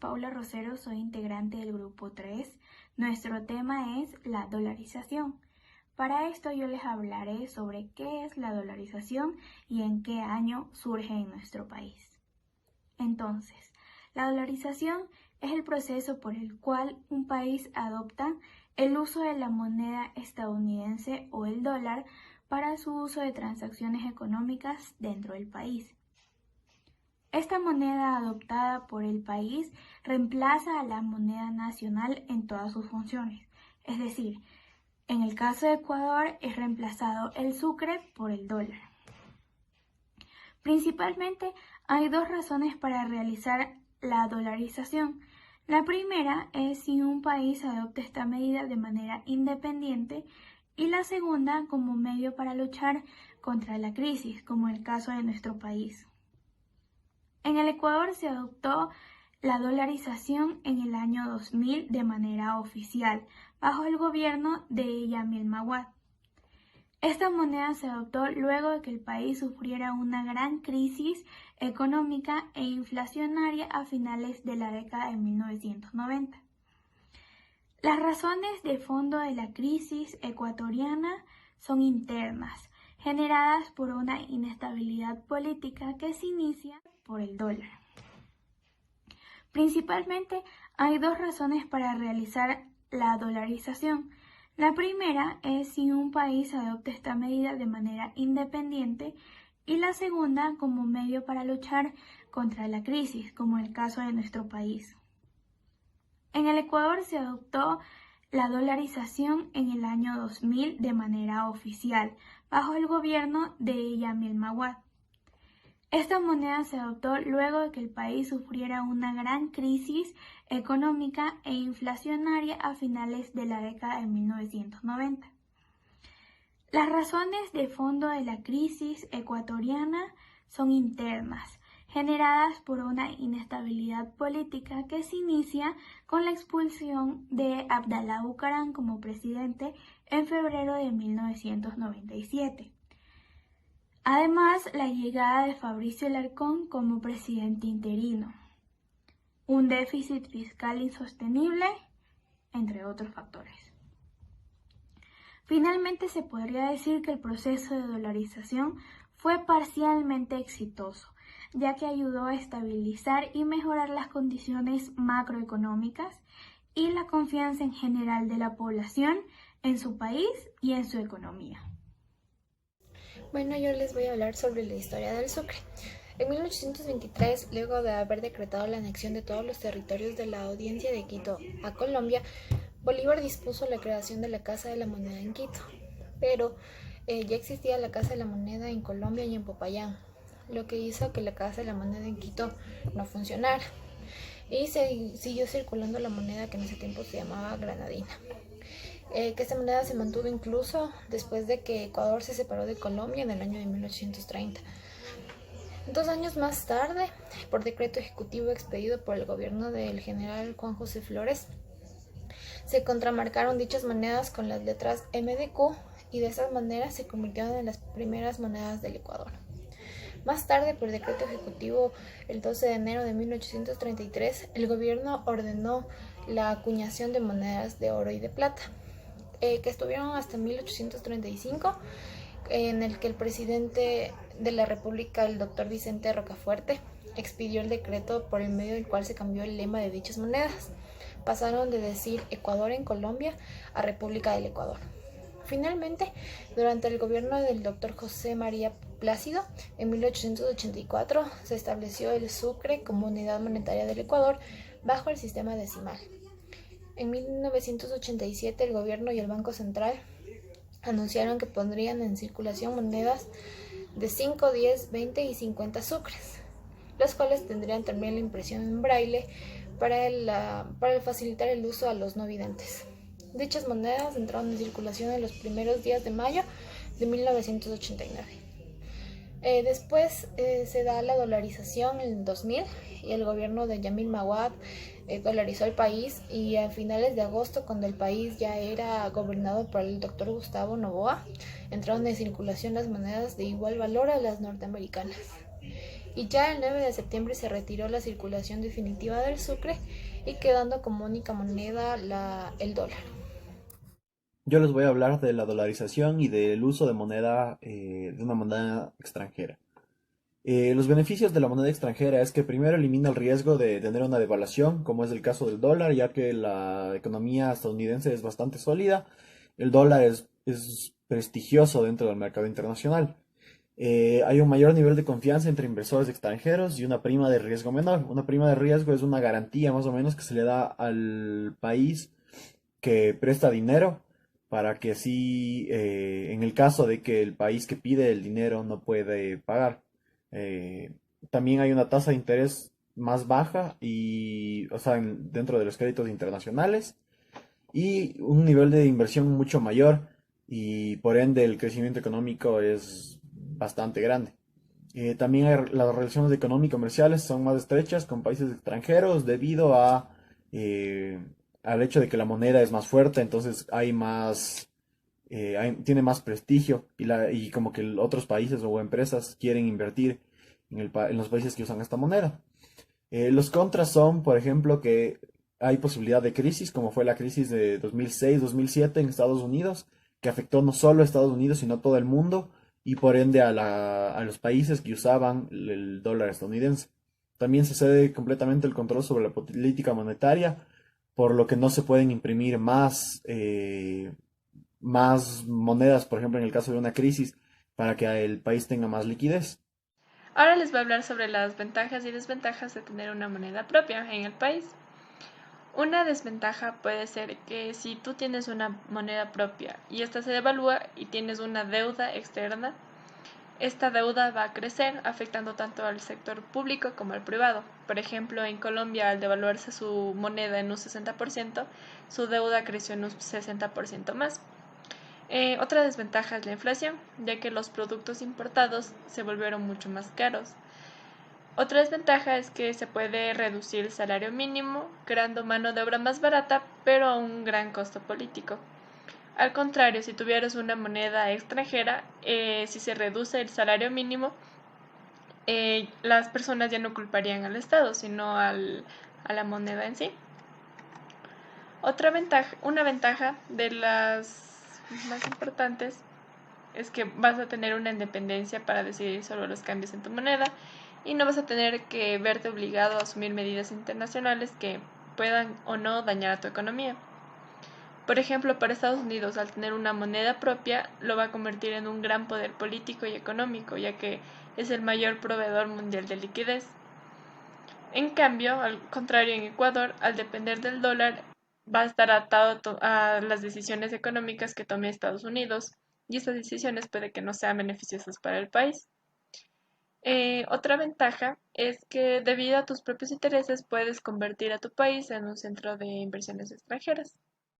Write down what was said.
Paula Rosero, soy integrante del grupo 3. Nuestro tema es la dolarización. Para esto yo les hablaré sobre qué es la dolarización y en qué año surge en nuestro país. Entonces, la dolarización es el proceso por el cual un país adopta el uso de la moneda estadounidense o el dólar para su uso de transacciones económicas dentro del país. Esta moneda adoptada por el país reemplaza a la moneda nacional en todas sus funciones. Es decir, en el caso de Ecuador es reemplazado el sucre por el dólar. Principalmente hay dos razones para realizar la dolarización. La primera es si un país adopta esta medida de manera independiente y la segunda como medio para luchar contra la crisis, como el caso de nuestro país. En el Ecuador se adoptó la dolarización en el año 2000 de manera oficial, bajo el gobierno de Yamil Maguad. Esta moneda se adoptó luego de que el país sufriera una gran crisis económica e inflacionaria a finales de la década de 1990. Las razones de fondo de la crisis ecuatoriana son internas, generadas por una inestabilidad política que se inicia por el dólar. Principalmente hay dos razones para realizar la dolarización. La primera es si un país adopta esta medida de manera independiente y la segunda como medio para luchar contra la crisis, como el caso de nuestro país. En el Ecuador se adoptó la dolarización en el año 2000 de manera oficial, bajo el gobierno de Yamil Maguad. Esta moneda se adoptó luego de que el país sufriera una gran crisis económica e inflacionaria a finales de la década de 1990. Las razones de fondo de la crisis ecuatoriana son internas, generadas por una inestabilidad política que se inicia con la expulsión de Abdalá Bucaram como presidente en febrero de 1997. Además, la llegada de Fabricio Alarcón como presidente interino, un déficit fiscal insostenible, entre otros factores. Finalmente, se podría decir que el proceso de dolarización fue parcialmente exitoso, ya que ayudó a estabilizar y mejorar las condiciones macroeconómicas y la confianza en general de la población en su país y en su economía. Bueno, yo les voy a hablar sobre la historia del Sucre. En 1823, luego de haber decretado la anexión de todos los territorios de la Audiencia de Quito a Colombia, Bolívar dispuso la creación de la Casa de la Moneda en Quito, pero ya existía la Casa de la Moneda en Colombia y en Popayán, lo que hizo que la Casa de la Moneda en Quito no funcionara, y siguió circulando la moneda que en ese tiempo se llamaba granadina. Que esta moneda se mantuvo incluso después de que Ecuador se separó de Colombia en el año de 1830. 2 años más tarde, por decreto ejecutivo expedido por el gobierno del general Juan José Flores, se contramarcaron dichas monedas con las letras MDQ y de esa manera se convirtieron en las primeras monedas del Ecuador. Más tarde, por decreto ejecutivo el 12 de enero de 1833, el gobierno ordenó la acuñación de monedas de oro y de plata, que estuvieron hasta 1835, en el que el presidente de la República, el doctor Vicente Rocafuerte, expidió el decreto por el medio del cual se cambió el lema de dichas monedas. Pasaron de decir Ecuador en Colombia a República del Ecuador. Finalmente, durante el gobierno del doctor José María Plácido, en 1884 se estableció el sucre como unidad monetaria del Ecuador bajo el sistema decimal. En 1987 el gobierno y el Banco Central anunciaron que pondrían en circulación monedas de 5, 10, 20 y 50 sucres, los cuales tendrían también la impresión en braille para facilitar el uso a los no videntes. Dichas monedas entraron en circulación en los primeros días de mayo de 1989. Después se da la dolarización en 2000 y el gobierno de Yamil Maguad dolarizó el país, y a finales de agosto, cuando el país ya era gobernado por el doctor Gustavo Noboa, entraron en circulación las monedas de igual valor a las norteamericanas. y ya el 9 de septiembre se retiró la circulación definitiva del sucre y quedando como única moneda el dólar. Yo les voy a hablar de la dolarización y del uso de moneda, de una moneda extranjera. Los beneficios de la moneda extranjera es que primero elimina el riesgo de tener una devaluación, como es el caso del dólar, ya que la economía estadounidense es bastante sólida. El dólar es prestigioso dentro del mercado internacional. Hay un mayor nivel de confianza entre inversores extranjeros y una prima de riesgo menor. Una prima de riesgo es una garantía más o menos que se le da al país que presta dinero para que así, en el caso de que el país que pide el dinero no puede pagar, eh, también hay una tasa de interés más baja y, o sea, dentro de los créditos internacionales y un nivel de inversión mucho mayor y por ende el crecimiento económico es bastante grande. También las relaciones económicas y comerciales son más estrechas con países extranjeros debido eh, al hecho de que la moneda es más fuerte, entonces hay más, tiene más prestigio y como que otros países o empresas quieren invertir en los países que usan esta moneda. Los contras son, por ejemplo, que hay posibilidad de crisis, como fue la crisis de 2006-2007 en Estados Unidos, que afectó no solo a Estados Unidos, sino a todo el mundo y por ende a los países que usaban el dólar estadounidense. También se cede completamente el control sobre la política monetaria, por lo que no se pueden imprimir más monedas, por ejemplo, en el caso de una crisis, para que el país tenga más liquidez. Ahora les voy a hablar sobre las ventajas y desventajas de tener una moneda propia en el país. Una desventaja puede ser que si tú tienes una moneda propia y esta se devalúa y tienes una deuda externa, esta deuda va a crecer afectando tanto al sector público como al privado. Por ejemplo, en Colombia al devaluarse su moneda en un 60%, su deuda creció en un 60% más. Otra desventaja es la inflación, ya que los productos importados se volvieron mucho más caros. Otra desventaja es que se puede reducir el salario mínimo, creando mano de obra más barata, pero a un gran costo político. Al contrario, si tuvieras una moneda extranjera, si se reduce el salario mínimo, las personas ya no culparían al Estado, sino a la moneda en sí. Una ventaja de las más importantes es que vas a tener una independencia para decidir sobre los cambios en tu moneda y no vas a tener que verte obligado a asumir medidas internacionales que puedan o no dañar a tu economía. Por ejemplo, para Estados Unidos, al tener una moneda propia, lo va a convertir en un gran poder político y económico, ya que es el mayor proveedor mundial de liquidez. En cambio, al contrario, en Ecuador, al depender del dólar, va a estar atado a las decisiones económicas que tome Estados Unidos, y estas decisiones puede que no sean beneficiosas para el país. Otra ventaja es que debido a tus propios intereses puedes convertir a tu país en un centro de inversiones extranjeras.